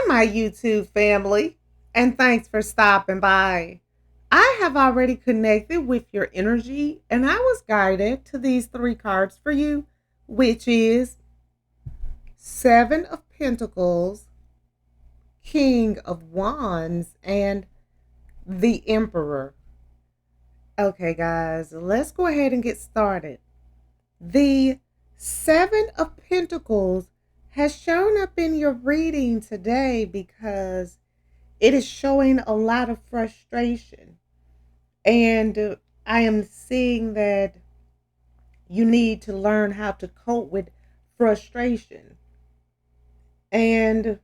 my YouTube family, and thanks for stopping by. I have already connected with your energy, and I was guided to these three cards for you, which is Seven of Pentacles, King of Wands, and the Emperor. Okay, guys, let's go ahead and get started. The Seven of Pentacles has shown up in your reading today because it is showing a lot of frustration. And I am seeing that you need to learn how to cope with frustration. And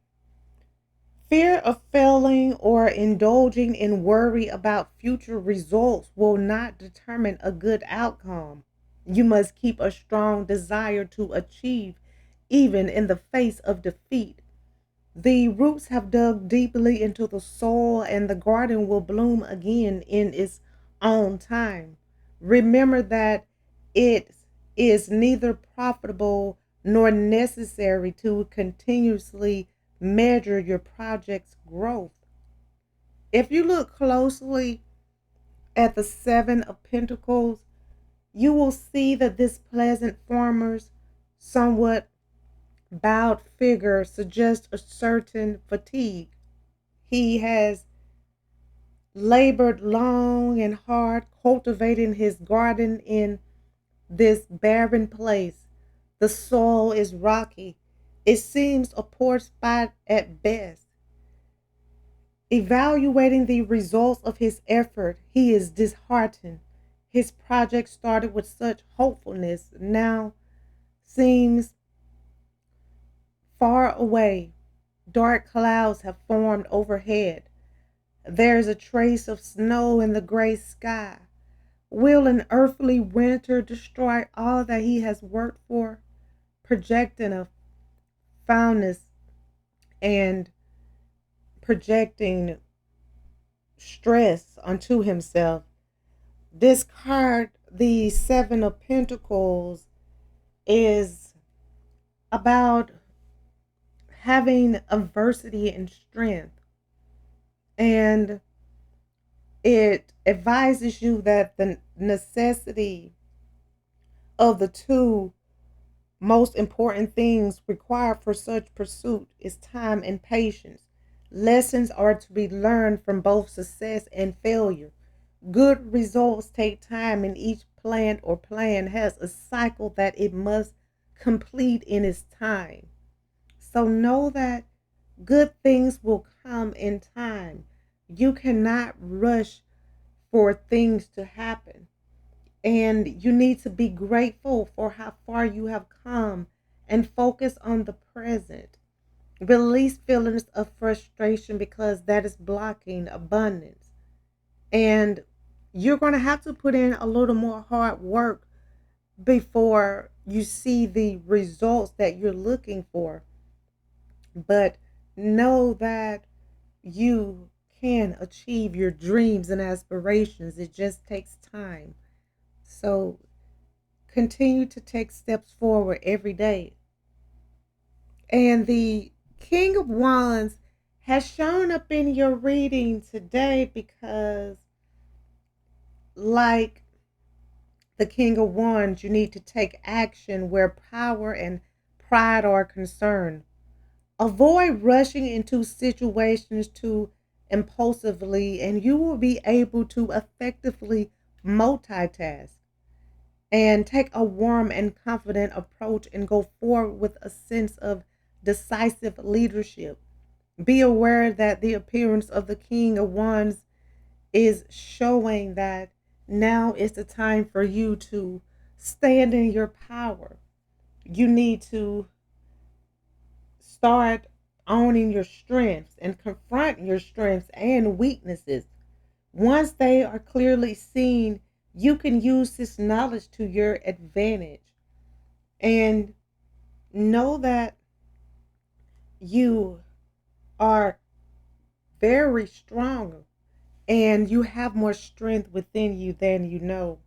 fear of failing or indulging in worry about future results will not determine a good outcome. You must keep a strong desire to achieve, even in the face of defeat. The roots have dug deeply into the soil, and the garden will bloom again in its own time. Remember that it is neither profitable nor necessary to continuously measure your project's growth. If you look closely at the Seven of Pentacles, you will see that this pleasant farmer's somewhat bowed figure suggests a certain fatigue. He has labored long and hard cultivating his garden in this barren place. The soil is rocky. It seems a poor spot at best. Evaluating the results of his effort, he is disheartened. His project started with such hopefulness now seems far away. Dark clouds have formed overhead. There is a trace of snow in the gray sky. Will an earthly winter destroy all that he has worked for? Projecting a foulness and projecting stress onto himself. This card, the Seven of Pentacles, is about having adversity and strength. And it advises you that the necessity of the two most important things required for such pursuit is time and patience. Lessons are to be learned from both success and failure. Good results take time, and each plant or plan has a cycle that it must complete in its time. So know that good things will come in time. You cannot rush for things to happen. And you need to be grateful for how far you have come and focus on the present. Release feelings of frustration because that is blocking abundance. And you're going to have to put in a little more hard work before you see the results that you're looking for. But know that you can achieve your dreams and aspirations. It just takes time. So continue to take steps forward every day. And the King of Wands has shown up in your reading today because, like the King of Wands, you need to take action where power and pride are concerned. Avoid rushing into situations too impulsively, and you will be able to effectively multitask and take a warm and confident approach and go forward with a sense of decisive leadership. Be aware that the appearance of the King of Wands is showing that now is the time for you to stand in your power. You need to start owning your strengths and confront your strengths and weaknesses. Once they are clearly seen, you can use this knowledge to your advantage. And know that you are very strong and you have more strength within you than you know.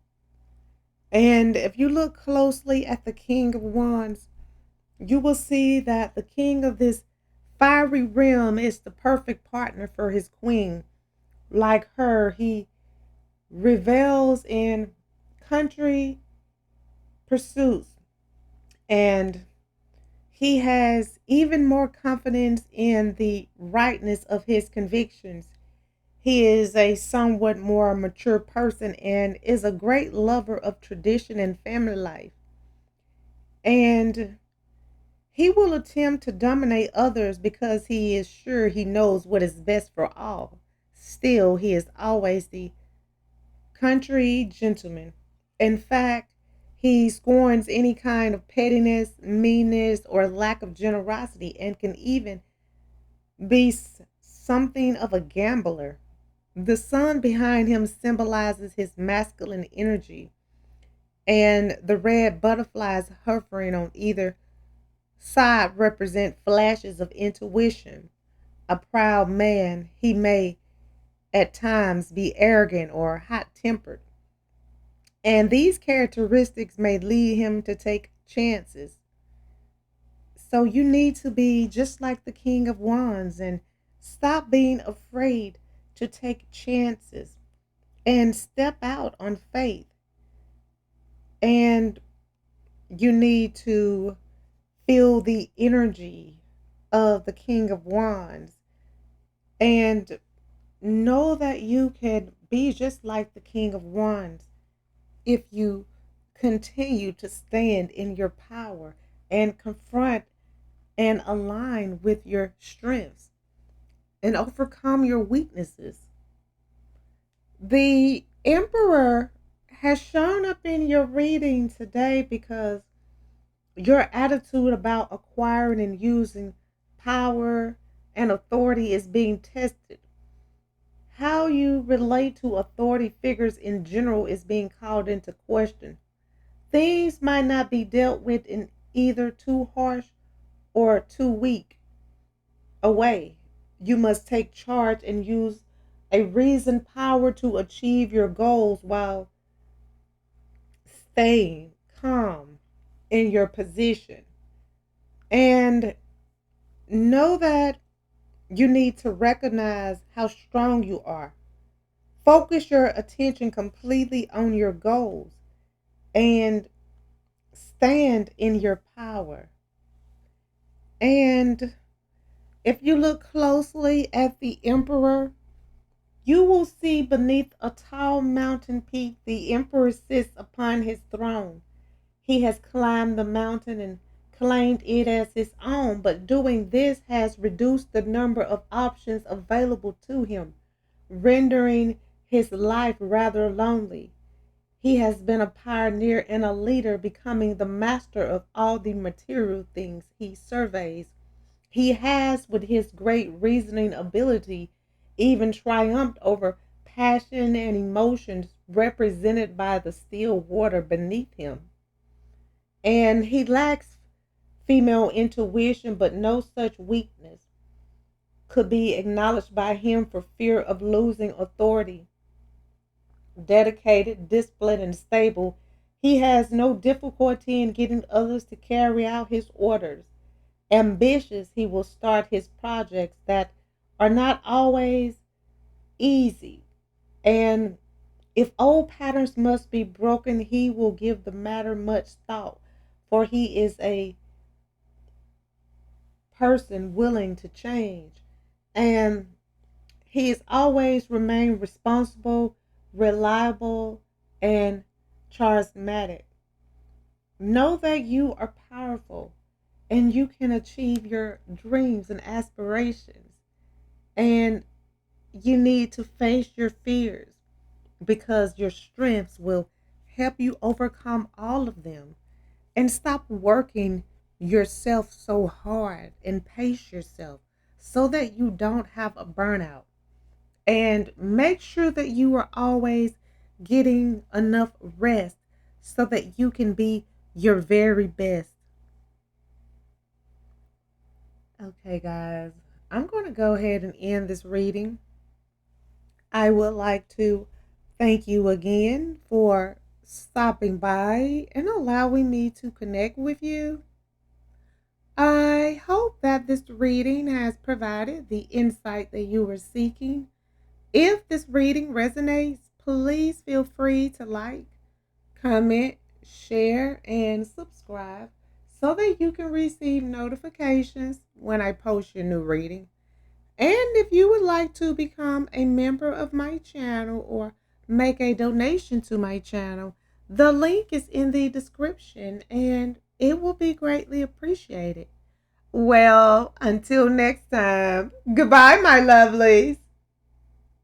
And if you look closely at the King of Wands, you will see that the king of this Fiery realm is the perfect partner for his queen. Like her, he revels in country pursuits, and he has even more confidence in the rightness of his convictions. He is a somewhat more mature person and is a great lover of tradition and family life. And he will attempt to dominate others because he is sure he knows what is best for all. Still, he is always the country gentleman. In fact, he scorns any kind of pettiness, meanness, or lack of generosity and can even be something of a gambler. The sun behind him symbolizes his masculine energy, and the red butterflies hovering on either side represent flashes of intuition. A proud man, he may at times be arrogant or hot tempered, and these characteristics may lead him to take chances. So you need to be just like the King of Wands and stop being afraid to take chances and step out on faith. And you need to feel the energy of the King of Wands and know that you can be just like the King of Wands if you continue to stand in your power and confront and align with your strengths and overcome your weaknesses. The Emperor has shown up in your reading today because your attitude about acquiring and using power and authority is being tested. How you relate to authority figures in general is being called into question. Things might not be dealt with in either too harsh or too weak a way. You must take charge and use a reasoned power to achieve your goals while staying calm in your position. And know that you need to recognize how strong you are. Focus your attention completely on your goals and stand in your power. And if you look closely at the emperor, you will see beneath a tall mountain peak the emperor sits upon his throne. He has climbed the mountain and claimed it as his own, but doing this has reduced the number of options available to him, rendering his life rather lonely. He has been a pioneer and a leader, becoming the master of all the material things he surveys. He has, with his great reasoning ability, even triumphed over passion and emotions represented by the still water beneath him. And he lacks female intuition, but no such weakness could be acknowledged by him for fear of losing authority. Dedicated, disciplined, and stable, he has no difficulty in getting others to carry out his orders. Ambitious, he will start his projects that are not always easy. And if old patterns must be broken, he will give the matter much thought, for he is a person willing to change. And he has always remained responsible, reliable, and charismatic. Know that you are powerful and you can achieve your dreams and aspirations. And you need to face your fears because your strengths will help you overcome all of them. And stop working yourself so hard and pace yourself so that you don't have a burnout. And make sure that you are always getting enough rest so that you can be your very best. Okay, guys, I'm going to go ahead and end this reading. I would like to thank you again for stopping by and allowing me to connect with you. I hope that this reading has provided the insight that you were seeking. If this reading resonates, please feel free to like, comment, share, and subscribe so that you can receive notifications when I post your new reading. And if you would like to become a member of my channel or make a donation to my channel, the link is in the description and it will be greatly appreciated. Well, until next time, goodbye, my lovelies.